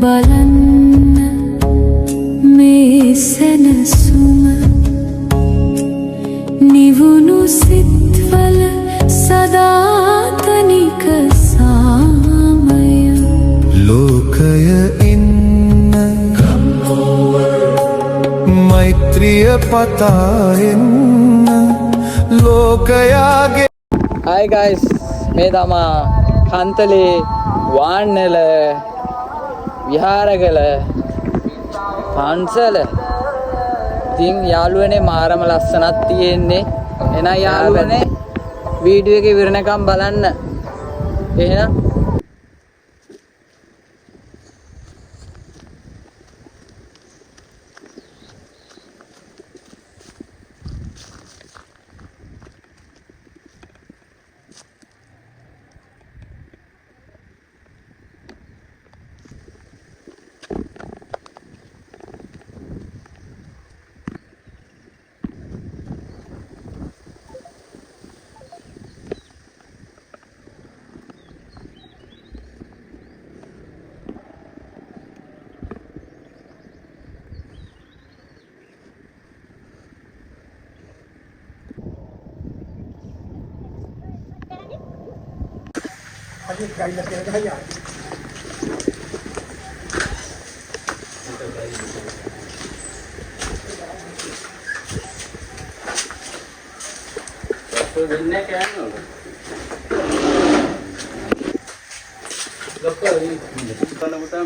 බලන්න මේ සැනසුම නිවුණු සිත්වල සදාතනික සාමය ලෝකය ඉන්න මෛත්‍රිය පතාෙන්න ලෝකයාගේ. Hi guys, මේ තමා කන්තලේ වාන්නල විහාරගල පන්සල. ඉතින් යාළුවනේ මාරම ලස්සනක් තියෙන්නේ. එහෙනම් යාළුවනේ වීඩියෝ එක ඉවරනකම් බලන්න. එහෙනම්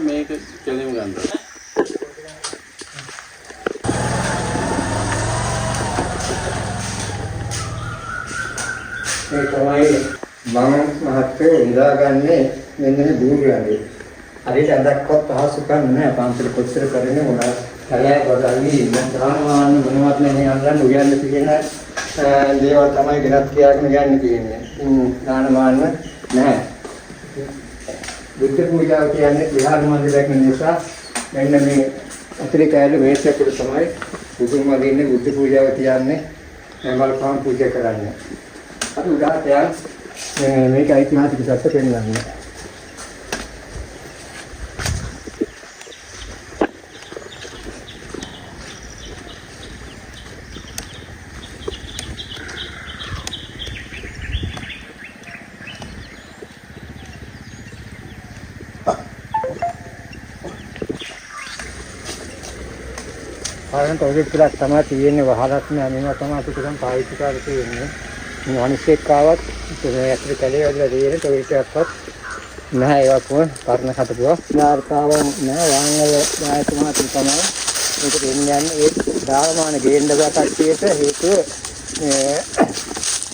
මේක කෙලිම ගන්න. මේ තමයි මම මහත්කේ ඉඳාගන්නේ මෙන්න මේ බූරුවගේ. හරියට ඇඳක්වත් පහසුකම් නැහැ. පන්සල කොච්චර කරන්නේ මොනවා කලයි වදල්ලි දානමාන මොනවත් නැහැ අල්ලන්න උයන්න තියෙන දේවල් තමයි ගෙනත් කියාගෙන යන්න තියෙන්නේ. දානමාන නැහැ. බුද්ධ පූජාව කියන්නේ විහාර මන්දිරයක් නිසා මෙන්න මේ අතිරේ කැලේ මේසෙකුට තමයි බුදුන් වදින්නේ බුද්ධ පූජාව තියන්නේ මල් පාන් පූජා කරන්නේ. අපි උදාහරණයක් මේක ඓතිහාසික සත්‍ය පෙන්වන්නේ. ආයතන තෝරේ කියලා තමයි තියෙන්නේ වහලක් නෑ මේවා තමයි අපි ටිකක් පාවිච්චි කරලා තියෙන්නේ. මේ මිනිස්සෙක් ආවත් මේ ඇතුලේ කැලේ වල තියෙන තෝරිටයක්වත් නැහැ ඒවා කොහොම පරණ කටපුවා. නාර්තාවන් නෑ වාංගල නායකතුමා තමයි මේක දෙන්නේ ඒ දානමාන ගේන්න බෑ කට්ටියට හේතුව මේ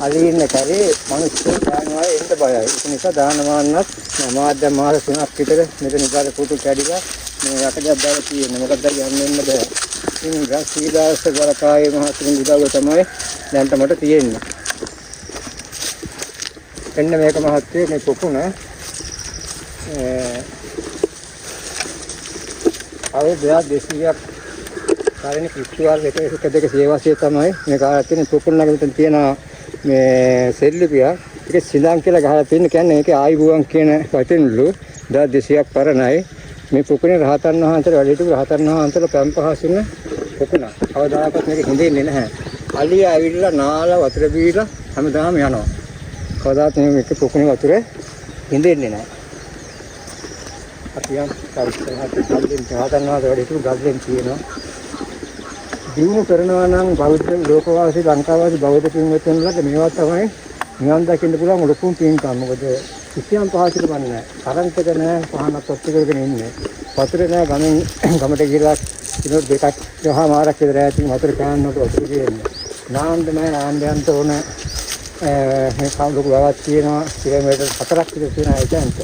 අලින්න කරේ මිනිස්සු දානවා එන්න බයයි. ඒක නිසා දානමානත් මාධ්‍ය මාස 3ක් විතර මෙතන ඉඳලා පුතු කැඩිලා මේ යටගත් දාලා තියෙන්නේ. මොකද යන්න එන්න බෑ. ඉතින් ගස්ීදාස ගලකායේ මහතුරුන් උදව්ව තමයි දැන්ට මට තියෙන්නේ. එන්න මේක මහත්තයෝ මේ පොකුණ අවුරුදු 200ක් කාලෙක කිස්තුවාල් එක දෙක සේවාසිය තමයි මේ කාලේ තියෙන පොකුණ ළඟ මෙතන තියෙන මේ සෙල්ලිපිය ඒක සිඳන් කියලා ගහලා තියෙන කියන්නේ ඒකේ ආයිබුවන් කියන වචනලු 200ක් පරණයි. මේ පොකුණේ රහතන් වහන්සේලා වැඩ හිටපු රහතන් වහන්සේලා පම්පහසින පොකුණ. අවදානකත් මේක හිඳෙන්නේ නැහැ. අලිය ඇවිල්ලා නාලා වතුර බීලා හැමදාම යනවා. කවදාත් මේක පොකුණේ වතුර හිඳෙන්නේ නැහැ. අපි යම් පරිස්සමකට ගල්ලෙන් රහතන් වහන්සේ වැඩ හිටපු ගල්ලෙන් තියෙනවා. දිනු කරනවා නම් බෞද්ධ ලෝකවාසී ලංකාවාසී බෞද්ධ පින්වත්තුන්ලාට මේවා තමයි නිවන් දකින්න පුළුවන් ලොකුම පින්කම්. මොකද කිසියම් පහසුකමක් නැහැ. කරන්ට් එක නැහැ, පහනක් ඔත්තු කරගෙන ඉන්නේ. වතුර නැහැ ගමෙන් ගමට ගිහලා කිලෝ දෙකක් ගහමාරක් විතර ඇතින් වතුර කෑන්නට වතුර දෙන්නේ. නාන්න නැහැ නාන්නයන්ට ඕන මේ කවුරුක වවක් තියෙනවා කිලෝමීටර් 4ක් විතර තියෙනවා ඒකන්ට.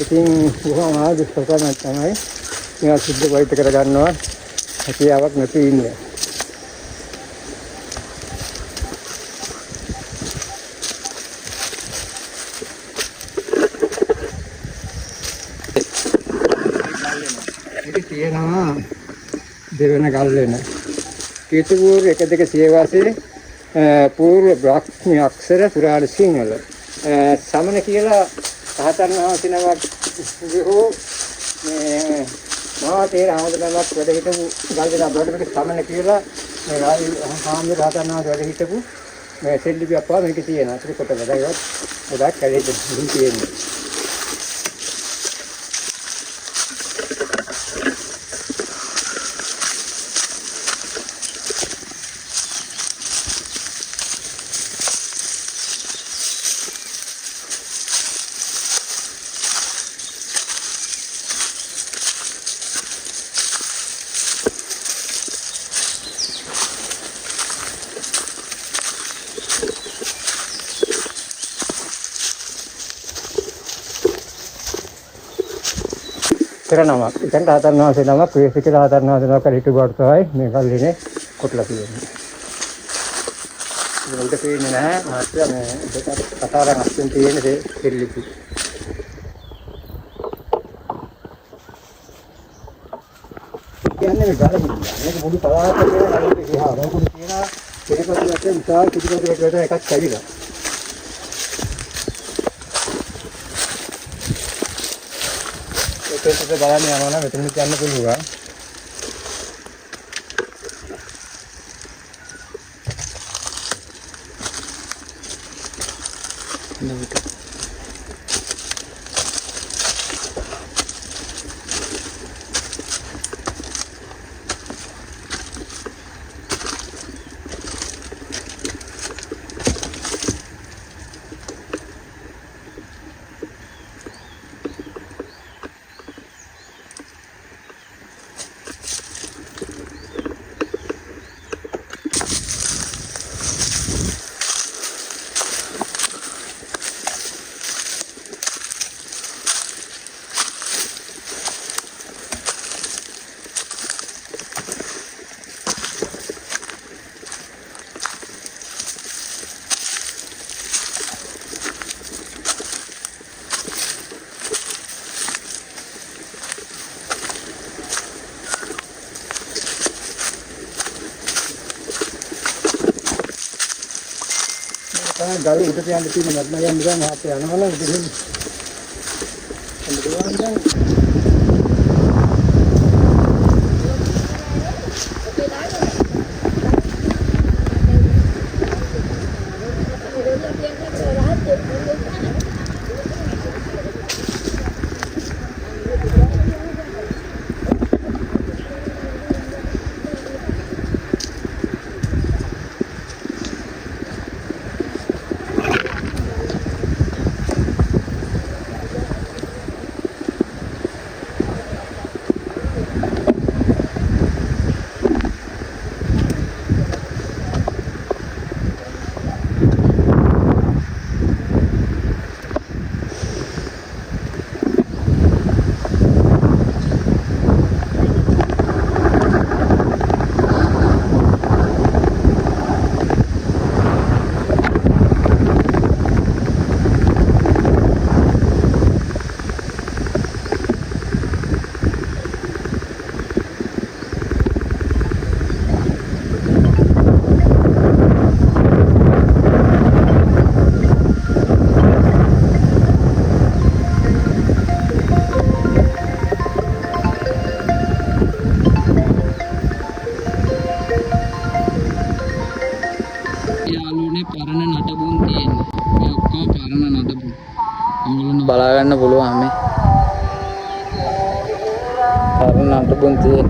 ඉතින් බොහොම ආදි ප්‍රකාරයක් තමයි මේවා සිද්ධ වෙයිත කරගන්නවා. හැකියාවක් නැති ඉන්නේ. තියෙනවා දෙවෙන ගල්ලෙන කීතුපුර 1 2 සියවසේ පූර්ව බ්‍රාහ්මී අක්ෂර පුරාණ සිංහල සමන කියලා රහතන් වහන්සේ නමක් හෝ මේ මම තේර ආමදනවත් වැඩ හිටපු ගල්දෙනා බඩට සමන කියලා මේ හාමුදුර රහතන්වහන්සේ වැඩ හිටපු මේ සෙල්ලිපියක් ආවා මේක තියෙනවා. ඒක කොට වැඩයිවත් ගොඩක් කැලේට දුන් තියෙන්නේ. කරනවක්. ඉතින් රහතන් වහන්සේ නමක් වේසික රහතන් වහන්සේ නමක් හිටු බවට තමයි මේ කල්ලිනේ කොටලා තියෙන්නේ. මේකට පේන්නේ නැහැ මාත්‍යා මේ දෙක කතාරන් අස්සෙන් තියෙන දෙල්ලිපි. කියන්නේ මේ ගාලා හිටියා. මේක මුළු පළාතේ තියෙන කල්ලි දිහා මොකද කියනවා පිටිපස්සට විශාල පිටිපස්සට එකක් කැවිලා. ඒකත් බලන්න යනවා නම් මෙතන කියන්න පුළුවන්. ගල් උඩට යන්න තියෙන මත්ම යන්න ගියාම ආපහු යනවනේ උඩින්. බලා ගන්න පුළුවන් මේ පරණ නටබුන් තියෙන.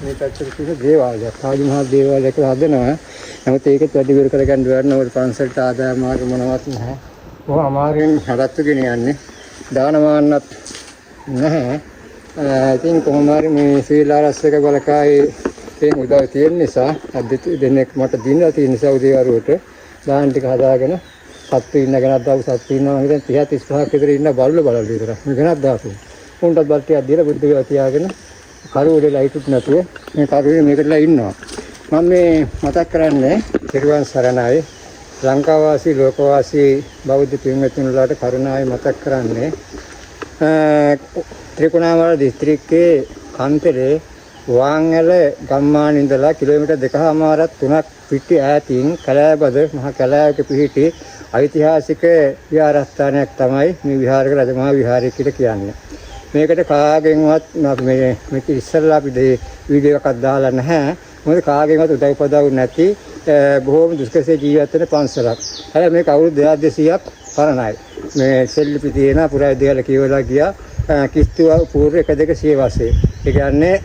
මේ පැත්තට තියෙන දේවාලයක් රාජ මහා දේවාලයක හදනවා. නමුත් ඒකත් වැඩි විතර කරගන්න බැරි නෝ පන්සලට ආදායම මාර්ග මොනවත් නැහැ. කොහොම අමාරුවෙන් හදත්තු ගෙනියන්නේ. දානමාන්නත් නැහැ. ඉතින් කොහොම හරි මේ ශ්‍රීලාරස්සක බලකායේ උදව් තියෙන නිසා දෙන්නෙක් මට දීලා තියෙන නිසා උදේවරුවට දාන ටික හදාගෙන සත්තු ඉන්නගෙනත් දාපු සත්තු ඉන්නවා නම් 30 35ක් විතර ඉන්න බල්ල බලල් විතර. මේකනත් දාපු. උන්ටත් බල් ටිකක් දීලා බුද්ධ දේවා තියාගෙන කරුවලේ ලයිටුත් නැතුව මේ කරුවේ මේකටලා ඉන්නවා. මම මේ මතක් කරන්නේ තිරුවන් සරණයි ලංකාවාසී ලෝකවාසී බෞද්ධ පින්වත්තුන්ලාට කරුණාවෙන් මතක් කරන්නේ ත්‍රිකුණාමල දිස්ත්‍රික්කයේ කන්තරේ වාංගල ගම්මාන ඉඳලා කිලෝමීටර් 2කමාරක් 3ක් පිටි ඈතින් කැලෑබද මහ කැලෑවක පිහිටි ඓතිහාසික විහාරස්ථානයක් තමයි මේ විහාරක රජමහා විහාරය කියලා කියන්නේ. මේකට කාගෙන්වත් මේක ඉස්සෙල්ලා අපි වීඩියෝ එකක් දාලා නැහැ. මොකද කාගෙන්වත් උදව් පදව් නැති බොහෝම දුෂ්කරසේ ජීවත් වෙන පන්සලක්. හැබැයි මේක අවුරුදු 2600ක් පරණයි. මේ සෙල්ලිපි තියෙන පුරාවිද්‍යාල කියවලා ගියා කිස්තුව පූර්ව 1-2 සියවසේ. ඒ කියන්නේ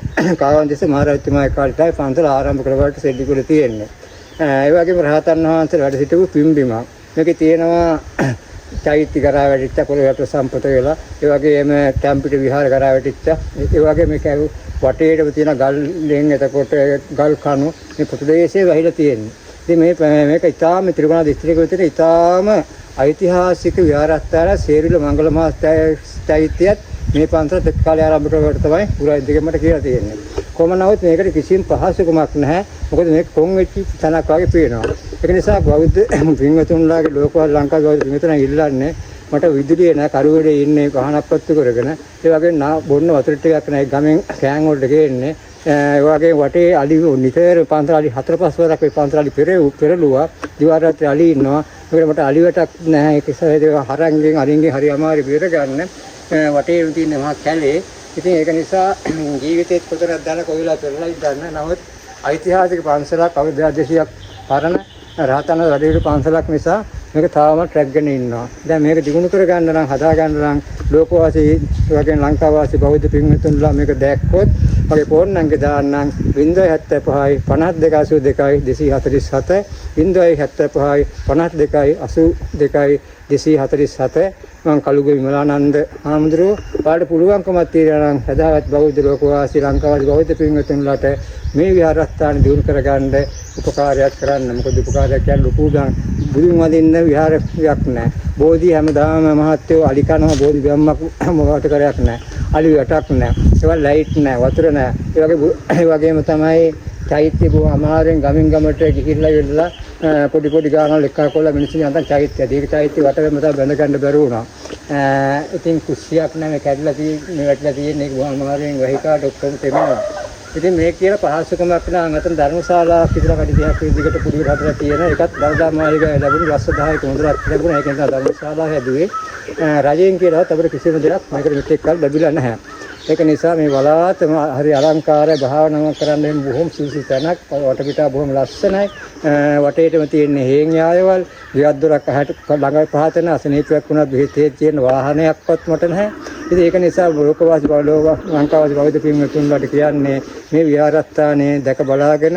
කාවන්තිස්ස මහරජතුමාගේ කාලේ පන්සල ආරම්භ කරවට සෙල්ලිපිවල තියෙන්නේ. ඒ වගේම රහතන් වහන්සේලා වැඩ සිටපු පිම්බිමක්. මේකේ තියෙනවා චෛත්‍ය කරා වැටිච්ච පොළොවට සම්පත වෙලා ඒ වගේම කැම්පිට විහාර කරා වැටිච්ච ඒ වගේ මේක වටේටම තියෙන ගල්ෙන් එතකොට ගල් කණු මේ ප්‍රදේශයේ වැහිලා තියෙන්නේ. ඉතින් මේක ඊටාම ත්‍රිකුණා දිස්ත්‍රික්කයේ තියෙන ඊටාම ඓතිහාසික විහාරස්ථාන සේරිල මංගල මහාචෛත්‍යයත් මේ පන්සල දෙක කාලේ ආරම්භ කරවට තමයි පුරා දෙකමට කියලා තියෙන්නේ. කොහොම නමුත් මේකට කිසිම පහසුකමක් නැහැ. මොකද මේක කොන් වෙච්ච තැනක් වගේ පේනවා. ඒක නිසා බෞද්ධ පින්වතුන්ලාගේ ලෝකවල ලංකාවේ බෞද්ධ පින්වතුන් ඉල්ලන්නේ මට විදුලිය නැහැ කරුවේදී ඉන්නේ පහනක් පත්තු කරගෙන ඒ වගේ බොන්න වතුර ටිකක් නැහැ ගමෙන් කෑන් වලට ගේන්නේ ඒ වගේ වටේ අලි නිතර පන්සල අලි 4-5 වරක් මේ පන්සල අලි පෙරළුවා දිවාරාත්‍රි අලි ඉන්නවා ඒකට මට අලි වැටක් නැහැ ඒක නිසා හරංගෙන් අරින්ගෙන් හරි අමාරු බේර ගන්න වටේ තියෙන මහා කැලේ ඉතින් ඒක නිසා ජීවිතේත් කොතරම් දැන කොවිලා පෙරලා ඉඳන්න නමුත් ඓතිහාසික පන්සලක් අවුරුදු 200ක් පරණ රහතන් වැඩිහිටි පන්සලක් නිසා මේක තාමත් රැගෙන ඉන්නවා. දැන් මේක දිනු කර ගන්න නම් හදා ගන්න නම් ලෝකවාසී වගේ ලංකාවාසී බෞද්ධ පින්වතුන්ලා මේක දැක්කොත් වගේ පොන්නංගේ දාන්නම් 075 5282 247 075 52 82 247 මම කලුගේ විමලානන්ද හාමුදුරුවෝ ඔයාලට පුළුවන්කමක් තියෙනවා නම් සදාවත් බෞද්ධ ලෝකවාසී ලංකාවාසී බෞද්ධ පින්වතුන්ලාට මේ විහාරස්ථාන දිනු කරගන්න උපකාරයක් කරන්න. මොකද උපකාරයක් කියන්නේ ලොකු බුදුන් වදින්න විහාරයක් නැහැ. බෝධි හැමදාම මහත්යෝ අලි කනවා බෝධි බැම්මක් මොකට කරයක් නැහැ. අලි වැටක් නැහැ. ඒවල් ලයිට් නැහැ, වතුර නැහැ. ඒ වගේම තමයි චෛත්‍ය බොහොම අමාරුවෙන් ගමින් ගමට ගිහිල්ලා ඉවරලා පොඩි ගානවල එක්ක කොල්ල මිනිස්සු යන්තම් චෛත්‍ය. ඒක චෛත්‍ය වටේම තමයි බැඳ ගන්න බැරි වුණා. ඉතින් කුස්සියක් නැහැ කැඩලා තියෙන්නේ වැටලා තියෙන්නේ ඒක බොහොම අමාරුවෙන් වෙහිකාට ඔක්කොම තෙමෙනවා. ඉතින් මේ කියන පහසුකමක් නම් අතන ධර්මශාලාවක් විතර කඩි 30ක් විදිහට පුදුර හදලා තියෙන එකත් දවදා මාලිගාවේ ලැබුණු ලස්ස 10ක හොඳට ලැබුණා. ඒක නිසා ධර්මශාලාව හැදුවේ රජයෙන් කියලාවත් අපිට කිසිම දෙයක් මේකට මෙතෙක් කල් ලැබිලා නැහැ. ඒක නිසා මේ වලාතම හරි අලංකාරය භාවනාවක් කරන්න බොහොම සුසු තැනක් වටපිටා බොහොම ලස්සනයි. වටේටම තියෙන හේන් යායවල් විවත් දොරක් ළඟ පහතන අසනීපයක් වුණත් බෙහෙතේ තියෙන වාහනයක්වත් මට නැහැ. ඉතින් ඒක නිසා ලෝකවාසී ලංකාවාසී බෞද්ධ පින්වතුන්ලාට කියන්නේ මේ විහාරස්ථානයේ දැක බලාගෙන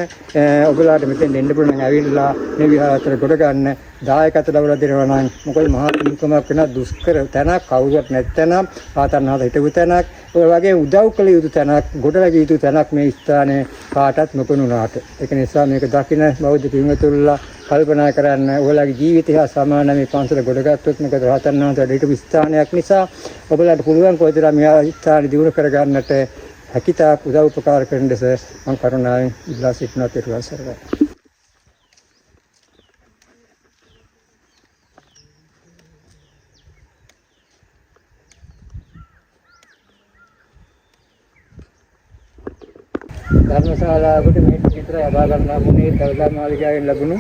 ඔබලාට මෙතෙන් එන්න පුළුවන් ඇවිල්ලා මේ විහාරස්ථාන කොට ගන්න දායකත්ව ලැබලා දෙනවා නම් මොකද මහා පින්කමක් වෙන දුෂ්කර තැනක් කවුරුත් නැත්නම් ආතන්හත හිටපු තැනක් ඔය වගේ උදව් කළ යුතු තැනක් ගොඩනැගිය යුතු තැනක් මේ ස්ථානයේ කාටත් නොපෙනුනාට ඒක නිසා මේක දකින්න බෞද්ධ පින්වතුන්ලා කල්පනා කරන්න ඔයාලගේ ජීවිතය හා සමාන මේ පන්සල ගොඩගත්තොත් මොකද රහතන් වහන්සේලා හිටපු ස්ථානයක් නිසා ඔබලාට පුළුවන් කොයිතරම් මේ ස්ථාන දිනු කර ගන්නට හැකියතාක් උදව් උපකාර කරන ලෙස මම කරුණාවෙන් ඉල්ලා සිටිනවා පිටුවල් සර්වයි. ධර්මශාලාවකට මේ චිත්‍ර යබා ගන්නා මොනේ දවදා මාලිගාවෙන් ලැබුණු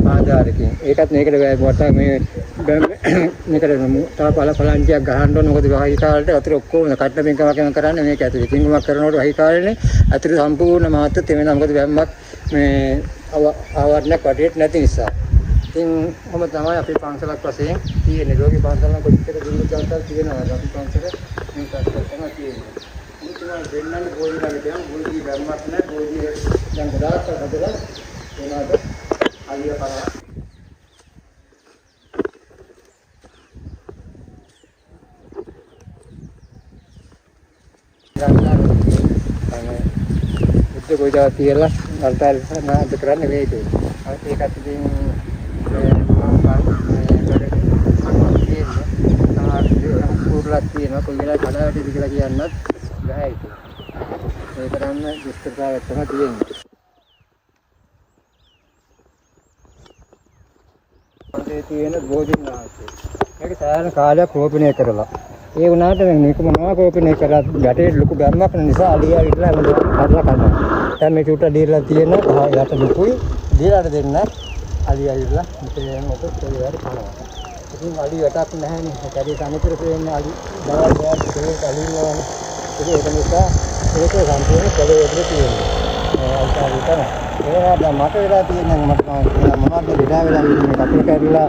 ආධාරකයෙන්. ඒකත් මේකට වට මේකට තව පළංචියක් ගහන්න ඕන. මොකද වහී කාලේට අතර ඔක්කොම කට්ට පින්කමක් කරන්නේ මේක ඇතුලේ. පින්කමක් කරනකොට වහී කාලේනේ අතර සම්පූර්ණ මාත්‍ර තෙමෙනවා. මොකද බැම්මක් මේ ආවරණයක් වටේට නැති නිසා. ඉතින් ඔහොම තමයි අපේ පන්සලක් වශයෙන් තියෙන්නේ. රෝගී පන්සල නම් කොච්චර දුන්නත් ගාතක් තියෙනවා. අපි පන්සල මේ කට්ට තමයි තියෙන්නේ. දෙන්නන්න බෝධිලාගේ දැන් බෝධි බැම්මක් නැහැ. බෝධිය දැන් ගොඩාක් හදලා එනවාට අලිය කරා බුද්ධ පූජා තියලා අල්තාර නාද කරන්නේ මේක. ඒකත් ඉතින් පුරුලක් තියෙනවා. කොයි වෙලාවක කඩාවැටෙද කියලා කියන්නත් බෑ ඒක. ඒ තරම්ම දුෂ්කරතාවයක් තමයි තියෙන්නේ. මේ තියෙන බෝධින් වහන්සේ. මේක සෑහෙන කාලයක් රෝපණය කරලා ඒ වුණාට මේක මොනවා කෝපනේ කරත් ගැටේ ලොකු බැම්මක් නිසා අලියා ඉట్లా හදලා කරනවා. දැන් මේ චුට්ට දීලා තියෙන යට ලොකුයි දීලාට දෙන්න අලියා ඉట్లా මෙතන මොකද කියලා කරනවා. ඉතින් අලි යටක් නැහැ නේ. කැඩේ සමතර පේන්නේ අලි දවල් දෙයක් ඒක අලිනවනේ. ඒක නිසා ඒක සම්පූර්ණ කලේ ඉදිරිය තියෙනවා. අල්කාරි තමයි. ඒක මට වෙලා තියෙන මට මොනවද විඩා වෙලා ඉන්නේ කපුල කැරිලා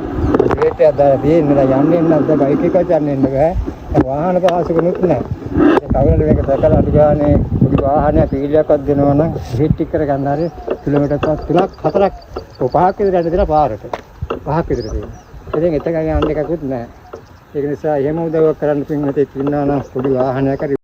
ගේට් එකක් දාලා තියෙන්නේ. දැන් යන්නේ නැද්ද බයික් එකක් යන්නේ නැහැ. වාහන පහසුකමුත් නැහැ. ඒ කවුරුද මේක දැකලා අඩු ගානේ පොඩි වාහනයක් පීලියක්වත් දෙනවා නම් හිට් ටික කරගන්න හරි කිලෝමීටර් 3ක් 4ක් 5ක් විතර යන්න දෙලා පාරට 5ක් විතර තියෙනවා. ඉතින් එතක යන්න එකකුත් නැහැ. ඒක නිසා එහෙම උදව්වක් කරන්න පින්නතේ ඉන්නවා නම් පොඩි වාහනයක් හරි